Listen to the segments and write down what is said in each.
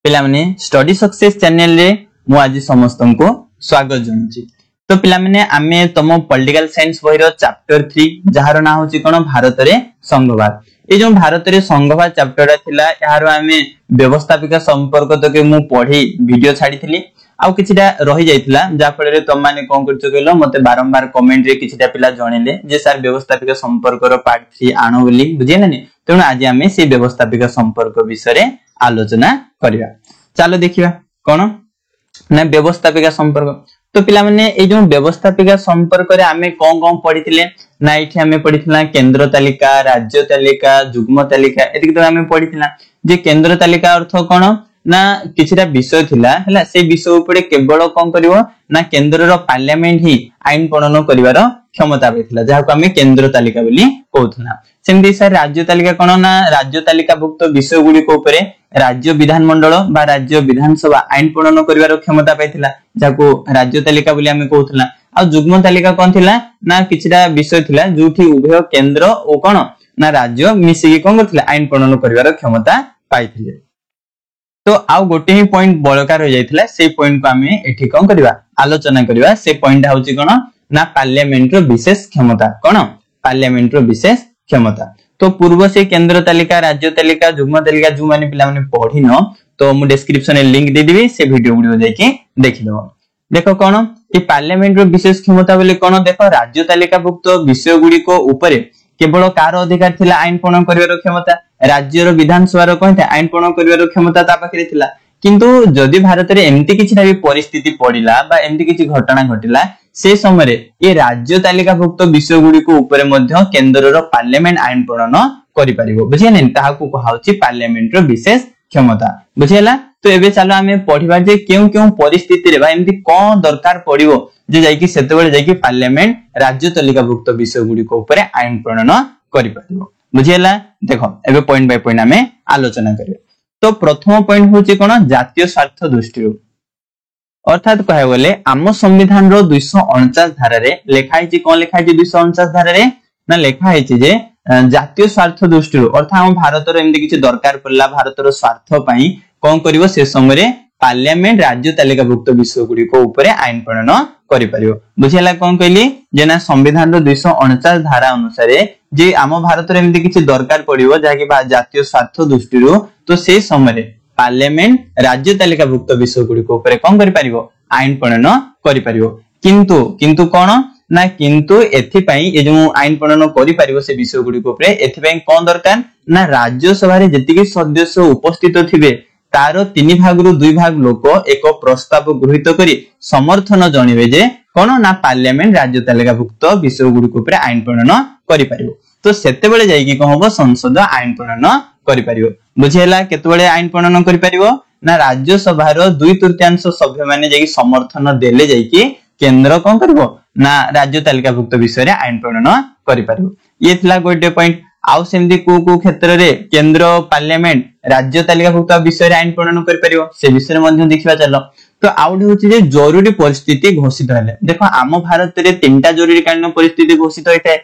पिला माने study success channel रे मु आज समस्त को स्वागत जनाची। तो पिला माने आमे तम पॉलिटिकल साइंस बहिरो चैप्टर 3 जहार ना होची कोन भारत रे संघवाद। ए जो भारत रे संघवाद चैप्टर थिला यार आमे व्यवस्थापिका संपर्क तो के मु पढी वीडियो छाडीथिली आउ किछिटा रहि जाइतिला जा फळे रे तम माने कोन करछो केलो मते बारंबार कमेंट रे किछिटा पिला जणेले जे सर व्यवस्थापिका संपर्क रो पार्ट 3 आनो बोली बुझे ना नि। तेणु आज आमे से व्यवस्थापिका संपर्क विषय रे आलोचना करिया। चलो देखिबा कोन ना व्यवस्थापिका संपर्क। तो पिला माने ए जो व्यवस्थापिका संपर्क रे आमे कोन पढिथिले ना एठी आमे पढिथिला केंद्र तालिका, राज्य तालिका, युग्म तालिका एतिक तो आमे पढिथिला। जे केंद्र तालिका अर्थ कोन ना किछिटा विषय थिला हला से विषय उपरे केवल कोन करिवो ना केंद्र रो पार्लियामेंट ही आईन प्रणयन करिवार क्षमता बेथिला जाहाको आमे केंद्र तालिका बोली कहउथना। सेमति सर राज्य तालिका कोन ना राज्य तालिका भुक्त विषय गुडी को उपरे राज्य विधान मंडल बा राज्य विधानसभा आईन प्रणयन करिवार क्षमता पाइथिला जाहाको राज्य तालिका बोली आमे कहउथला। आ युग्म तालिका कोन थिला ना किछिटा विषय थिला जोठी उभय केंद्र ओ कोन ना राज्य मिसिकी कोन करथिला आईन प्रणयन करिवार क्षमता पाइथिले। तो आउ गोटे ही पॉइंट बळकार हो जाइथिला से पॉइंट को आमे एठी कोन करबा आलोचना करबा। से पॉइंट होची कोन ना पार्लियामेंट रो विशेष क्षमता कोन पार्लियामेंट रो विशेष क्षमता। तो पूर्व से केंद्र तालिका, राज्य तालिका, युग्म तालिका जो माने पिला माने पढिनो तो मु डिस्क्रिप्शन में लिंक दे देबी से वीडियो वीडियो जाके देखिलो। देखो कोन ए पार्लियामेंट रो विशेष क्षमता बोले कोन देखो राज्य तालिका भुक्त विषय गुडी को ऊपर केवल कार अधिकार थिला आईन प्रणयन करिवार क्षमता, राज्य रो विधानसभा रो कोन आईन प्रणयन करिवार क्षमता ता पाखरे थिला। किंतु जदि भारत रे एम्ति किछिटा भी परिस्थिति पडिला बा एम्ति किछि घटना घटिला से समय रे ए राज्य तालिका भुक्त विषय गुडी को ऊपर मध्ये केंद्र रो पार्लियामेंट आईन प्रणयन करि परिबो बुझिया नै ताहाकू कहाउची पार्लियामेंट रो विशेष क्षमता बुझियला। तो एबे चलो आमे पढिबा जे केउ परिस्थिति रे बा एम्ति कोन दरकार पडिबो जे जाई कि सेते बेले जाई कि पार्लियामेंट राज्य तालिका भुक्त विषय गुडी को ऊपर आईन प्रणयन करि परिबो बुझियला। देखो एबे पॉइंट बाय पॉइंट आमे आलोचना करियो। तो प्रथम पॉइंट होची कोन जातीय स्वार्थ दृष्टि अर्थात कहे बोले आम संविधान रो 249 धारा रे लेखाई छि कोन लेखाई छि 249 धारा रे ना लेखाई छि जे जातीय स्वार्थ दृष्टि अर्थात हम भारत रो एम्ति किछि दरकार पड़ला भारत रो स्वार्थ पई कोन करिवो से समय रे पार्लियामेंट राज्य तालिका भुक्त विषय गुडी को ऊपर आईन प्रणयन करि परियो बुझियला। कोन कहली जे ना संविधान रो 249 धारा अनुसार जे आम भारत रे एम्ति किछि दरकार पड़िवो जा कि जातीय स्वार्थ दृष्टि तो से समय रे पार्लियामेंट राज्य तालिका भुक्त विषय गुडी को ऊपर कोन करि परिवो आईन प्रणयन करि परिवो। किंतु कोन ना किंतु एथि पई ए जो आईन प्रणयन करि परिवो से विषय गुडी को ऊपर एथि पई कोन दरकार ना राज्य सभा रे जतिकि सदस्य उपस्थित थिबे तार 3 भाग रु 2 भाग लोक एक प्रस्ताव गृहीत करी समर्थन जणिबे जे कोन ना पार्लियामेंट राज्य तालिका भुक्त विषय गुडी को ऊपर आईन प्रणयन करि परिवो। तो सेते बेले जाई कि कोन होबो संसद आईन प्रणयन करि परिवो बुझियला। केते बेले आईन प्रणयन करि परिवो ना राज्य सभा रो 2/3 सभ्य माने जाई समर्थन देले जाई कि केंद्र कोन करबो ना राज्य तालिका भुक्त विषय रे आईन प्रणयन करि परिवो। ये थिला गोटे पॉइंट। आउ सेमदी को क्षेत्र रे केंद्र पार्लियामेंट राज्य तालिका भुक्त विषय रे आईन प्रणयन करि परिवो से विषय रे मध्ये देखिबा चलो। तो आउट होची जे जरूरी परिस्थिति घोषित हले देखो आम भारत रे 3टा जरूरीकालीन परिस्थिति घोषित होइताय।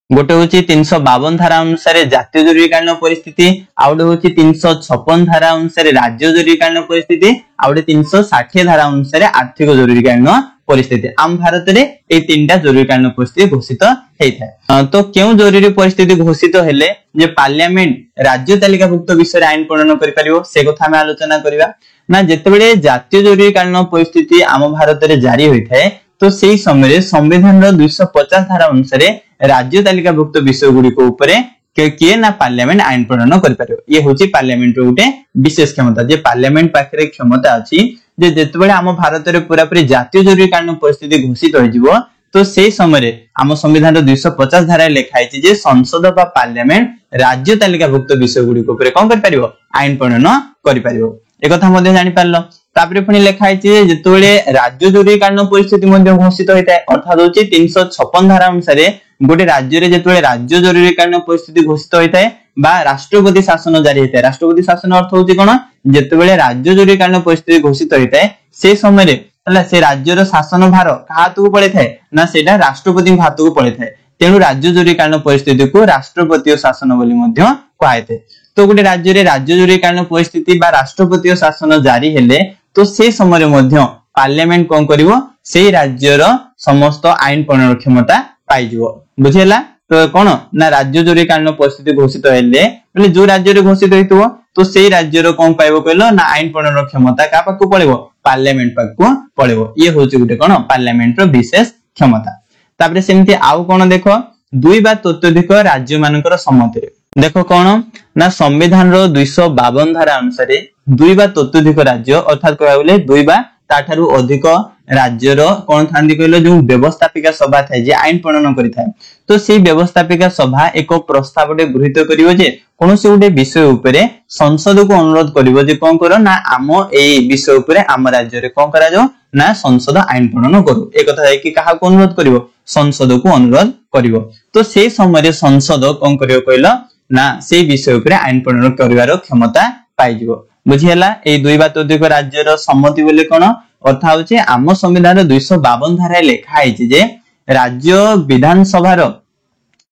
गोटे होची 352 धारा अनुसार जातीय जरूरीकालीन परिस्थिति, आउट होची 356 धारा अनुसार राज्य जरूरीकालीन परिस्थिति, आउट 360 धारा अनुसार आर्थिक जरूरीकालीन परिस्थिति। आम भारत रे ए 3टा जरूरीकालीन परिस्थिति घोषित हेइथाय। तो केउ जरूरी परिस्थिति घोषित हेले जे पार्लियामेंट राज्य तालिका भुक्त विषय आईन प्रणयन करि परिवो से कथा हम आलोचना करिवा ना। जेतेबेले जातीय जरूरीकालीन परिस्थिति आम भारत रे जारी होइथाय तो सेही समय संविधान रो 250 धारा अनुसार राज्य तालिका भुक्त विषय गुडी को ऊपर के ना पार्लियामेंट आईन प्रणयन करि परिवो। ये होची पार्लियामेंट रो उटे विशेष क्षमता जे पार्लियामेंट पाखरे क्षमता अछि जे जेतेबेले आम भारत रे पूरा पूरी जातीय जरूरीकालीन परिस्थिति घोषित होई जिवो तो सेही समय आम संविधान रो 250 धारा लेखाई छि जे संसद बा पार्लियामेंट राज्य तालिका भुक्त विषय गुडी को ऊपर कोन करि परिवो आईन प्रणयन करि परिवो। ए कथा मध्ये जानि पारलो। तापरे पुनी लेखाई छि जेतेबेले राज्य जरूरीकालीन परिस्थिति मध्ये घोषित होइताय अर्थात होची 356 धारा अनुसार गोटे राज्य रे जेतेबेले राज्य जरूरीकालीन परिस्थिति घोषित होइताय बा राष्ट्रपति शासन जारी होइताय। राष्ट्रपति शासन अर्थ होची कोन जेतेबेले राज्य जरूरीकालीन परिस्थिति घोषित होइताय से समय रे हला से राज्य रो शासन भार काहातु पळे थाए ना सेटा राष्ट्रपति हातु पळे थाए। तेनु राज्य जरूरीकालीन परिस्थिति को राष्ट्रपति शासन बोली मध्ये कहैते। तो गोटे राज्य रे राज्य जरूरीकालीन परिस्थिति बा राष्ट्रपति शासन जारी हेले तो से समय मध्य पार्लियामेंट कोन करिवो से राज्यर समस्त आईन प्रणयन क्षमता पाइजो बुझेला। तो कोन ना राज्य जरूरीकालीन परिस्थिति घोषित हेले बोले जो राज्य रे घोषित हेतुवो तो से राज्य रो कोन पाइबो कहलो ना आईन प्रणयन क्षमता का पाकु पळेबो पार्लियामेंट पाकु पळेबो। ये होची गुटे कोन पार्लियामेंट रो विशेष क्षमता। तापरे सेमति आउ कोन देखो दुई बा ततोधिक राज्य मानकर सम्मति देखो कोन ना संविधान रो 252 धारा अनुसार दुई बा ततोधिक राज्य अर्थात कहबा बोले दुई बा ताठारु अधिक राज्यर कोन थांदी कहलो जो व्यवस्थापिका सभा थाए जे आईन प्रणयन करि थाए तो से व्यवस्थापिका सभा एक प्रस्तावटे गृहीत करिवो जे कोनोसी उडे विषय उपरे संसद को अनुरोध करिवो जे कोन करो ना आम एई विषय उपरे आम राज्य रे कोन करा जो ना संसद आईन प्रणयन करू एक कथा है कि काहा को अनुरोध करिवो संसद को अनुरोध करिवो। तो से समय संसद कोन करिवो कहलो ना से विषय उपरे आईन प्रणयन करिवार क्षमता पाइजिवो बुझियला। ए दुई बा ततोधिक राज्यर सम्मति बोले कोन अर्थ होचे आम संविधान 252 धारा लेखा है जे राज्य विधानसभा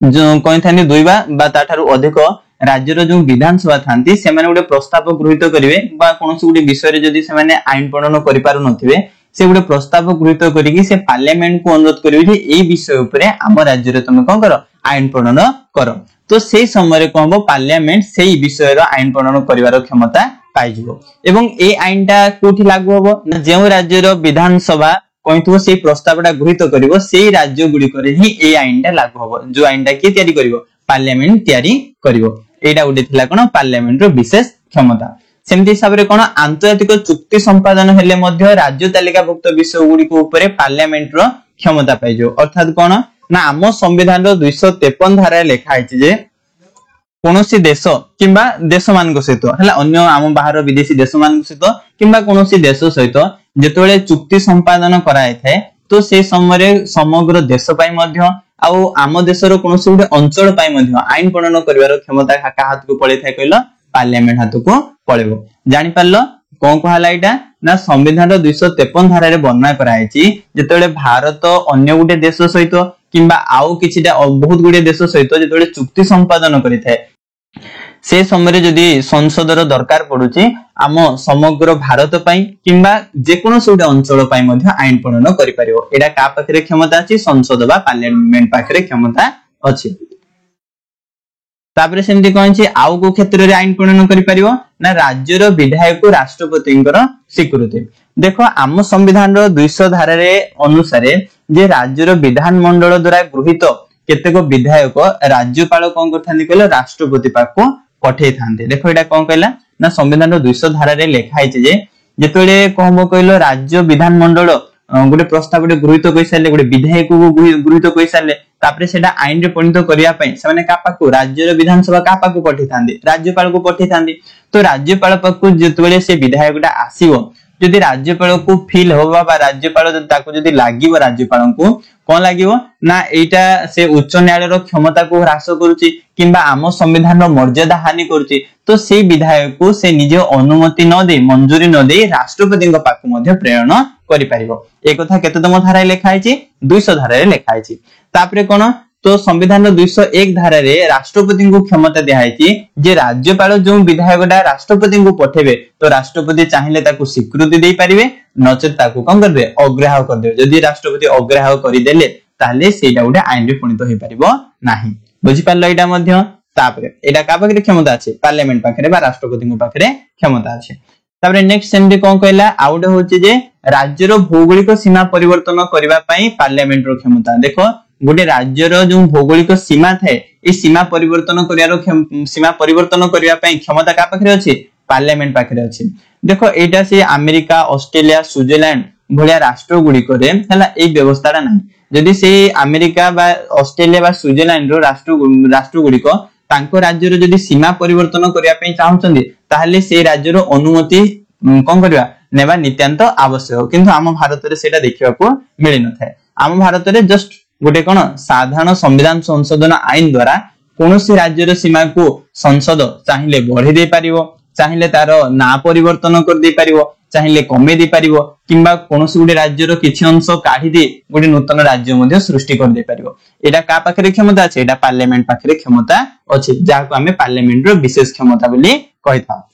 जो कोन थानी दुई बा ताठारु अधिक राज्यर जो विधानसभा थांती से माने गोटे प्रस्ताव गृहीत करिवे बा कोनोसी गोटे विषय रे जदी से माने आईन प्रणयन करि पारु नथिबे से गोटे प्रस्ताव गृहीत करिकि से पार्लियामेंट को अनुरोध करिवे जे एई विषय उपरे आम राज्य रे तुम कोन करो आईन प्रणयन करो। तो से समय कहबो पार्लियामेंट सेई विषय रो आईन प्रणयन करिवार क्षमता पाइजिवो एवं ए आईनटा कोठी लागू होबो ना जेउ राज्यर विधानसभा कहिथो से प्रस्तावटा गृहीत करिवो सेई राज्य गुडी करे ही ए आईनटा लागू होबो जो आईनटा के तयारी करिवो पार्लियामेंट तयारी करिवो। एटा उडे थिला कोन पार्लियामेंट रो विशेष क्षमता। सेमति हिसाब रे कोन आंतर्जातिक चुक्ति संपादन हेले मध्य राज्य तालिकाभुक्त विषय गुडी को ऊपर पार्लियामेंट रो क्षमता पाइजो अर्थात कोन ना आम संविधान रो 253 धारा लेखा है जे कोनोसी देश किंबा देश मान सहित हला अन्य आम बाहर विदेशी देश मान सहित किंबा कोनोसी देश सहित जेतोले चुक्ति संपादन कराय थाए तो से समय समग्र देश पाई मध्य आउ आम देशर कोनोसी गुटे अंचल पाई मध्य आईन प्रणयन करिवार क्षमता का हाथ को पड़े थाए कहलो पार्लियामेंट हाथ को पळेबो। जानि पारलो कोन कहला एटा ना संविधान 253 धारा रे वर्णना करायछि जेतोले भारत अन्य गुटे देश सहित किंबा आउ किछिटा बहुत गुटे देश सहित जेतोले चुक्ति संपादन करि थाए से समय जदि संसद रो दरकार पडुची आम समग्र भारत पई किंबा जे कोनोसी गुटे अंचल पई मध्य आईन प्रणयन करि परिबो। एटा का पाखरे क्षमता अछि संसद बा पार्लियामेंट पाखरे क्षमता अछि। तापरे सेमति कहछि आउ को क्षेत्र रे आईन प्रणयन करि परिबो ना राज्य रो विधायक को राष्ट्रपतिंकर स्वीकृति। देखो आम संविधान रो 200 धारा रे अनुसार जे राज्य रो विधान मंडल द्वारा गृहीत केतेक विधायक राज्यपाल कोन करथांदी कहलो राष्ट्रपति पाखो पठै थांते। देखो एटा कोन कहला ना संविधान रो 200 धारा रे लेखा है जे जेतोले कहबो कहलो राज्य विधान मंडल गोटे प्रस्ताव गृहीत कइ साले गोटे विधायक को गृहीत कइ साले तापरे सेटा आईन रे परिणत करिया पई से माने का पाखो राज्य रो विधानसभा का पाखो पठै थांदी राज्यपाल को पठै थांदी। तो राज्यपाल पाखो जेतोले से विधायकटा आसीबो जदि राज्यपाल को फील होबा बा राज्यपाल ताको जदि लागिबो राज्यपाल को कोन लागिबो ना एटा से उच्च न्यायालय रो क्षमता को ह्रास करूची किंबा आम संविधान रो मर्यादा हानि करूची तो से विधायक को से निजे अनुमति न दे मंजूरी न दे राष्ट्रपति को पाखो मध्ये प्रेरण करि परिबो। ए कथा केतेतम धारा लेखा आइछि 200 धारा रे लेखा आइछि। तापरे कोन तो संविधान 201 धारा रे राष्ट्रपति को क्षमता दिया है जे राज्यपाल जो विधायकटा राष्ट्रपति को पठेबे तो राष्ट्रपति चाहिले ताको स्वीकृति दे पारिबे नचेत ताको कोन करबे अग्राह्य कर देबे। जदि राष्ट्रपति अग्राह्य करि देले ताले सेटा उडे आईन रे परिणत होई पारिबो नाही बुझि पारलो। एटा मध्य तापरे एटा का पाखरे क्षमता अछि पार्लियामेंट पाखरे बा राष्ट्रपति को पाखरे क्षमता अछि। तापरे नेक्स्ट सेमडी कोन कहला आउडे होचे जे राज्य रो भौगोलिक सीमा परिवर्तन करिवा पई पार्लियामेंट रो क्षमता। देखो गोटे राज्यर जो भौगोलिक सीमा थाए ए सीमा परिवर्तन करिया पई क्षमता का पाखरे अछि पार्लियामेंट पाखरे अछि। देखो एटा से अमेरिका ऑस्ट्रेलिया स्विट्जरलैंड भलिया राष्ट्र गुडी करे हला ए व्यवस्थाटा नाही जदि से अमेरिका बा ऑस्ट्रेलिया बा स्विट्जरलैंड रो राष्ट्र गुडी को तांको राज्य रो जदि सीमा परिवर्तन करिया पई चाहउचंदी ताहले से राज्य रो अनुमति कोन करबा नेबा नित्यांत आवश्यक किंतु आम भारत रे सेटा देखिबा को मिलि न थाए। आम भारत रे जस्ट गोटे कोन साधारण संविधान संशोधन आईन द्वारा कोनोसी राज्यर सीमा को संसद चाहिले बढ़ी दे पारिबो चाहिले तार ना परिवर्तन कर दे पारिबो चाहिए कमे दे पारिबो किंबा कोनोसी गुटे राज्यर किछि अंश काढी दे गुटे नूतन राज्य मध्ये सृष्टि कर दे पारिबो एटा का पाखरे क्षमता अछि एटा पार्लियामेंट पाखरे क्षमता अछि जा को हमें पार्लियामेंट रो विशेष क्षमता बोली कहिथा।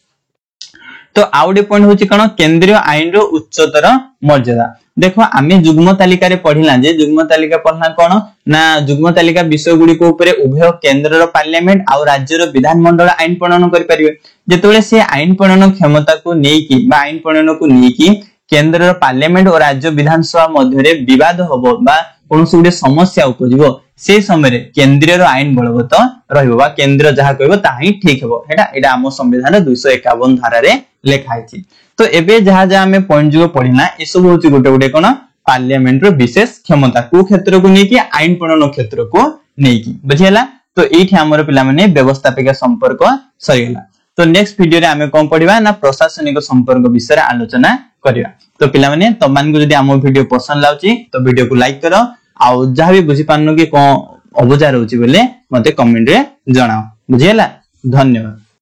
तो आउडे पॉइंट होची कोन केंद्रीय आईन रो उच्चतर मर्यादा देखो आमे जुग्म तालिका रे पढिला जे जुग्म तालिका पढना कोन ना जुग्म तालिका विषय गुडी को ऊपर उभय केंद्र रो पार्लियामेंट आ राज्य रो विधान मंडल आईन प्रणयन करि परिबे जेतोले से आईन प्रणयन क्षमता को नेकी बा आईन प्रणयन को नेकी केंद्र रो पार्लियामेंट और राज्य विधानसभा मध्य रे विवाद होबो बा कोनोसी गुडी समस्या उपजिबो से समय रे केंद्रीय रो आईन बलवत रहइबो बा केंद्र जहा कहबो ताही ठीक हेबो एटा हम संविधान 251 धारा रे लेखा आइछि। तो एबे जहा जहा हमें पॉइंट जो पढिना ए सब होची गुटे गुटे कोन पार्लियामेंट रो विशेष क्षमता को क्षेत्र को नेकी आईन प्रणयन क्षेत्र को नेकी बुझियला। तो एठी हमर पिला माने व्यवस्थापिका संपर्क सरीगला। तो नेक्स्ट वीडियो रे हमें कोन पढिबा ना प्रशासनिक संपर्क विषय आलोचना करिया। तो पिला माने तमान को जदी हम वीडियो पसंद लाउची तो वीडियो को लाइक करो आ जहा भी बुझी पानो कि कोन अबुझा रहउची बोले मते कमेंट रे जणाओ बुझियला। धन्यवाद।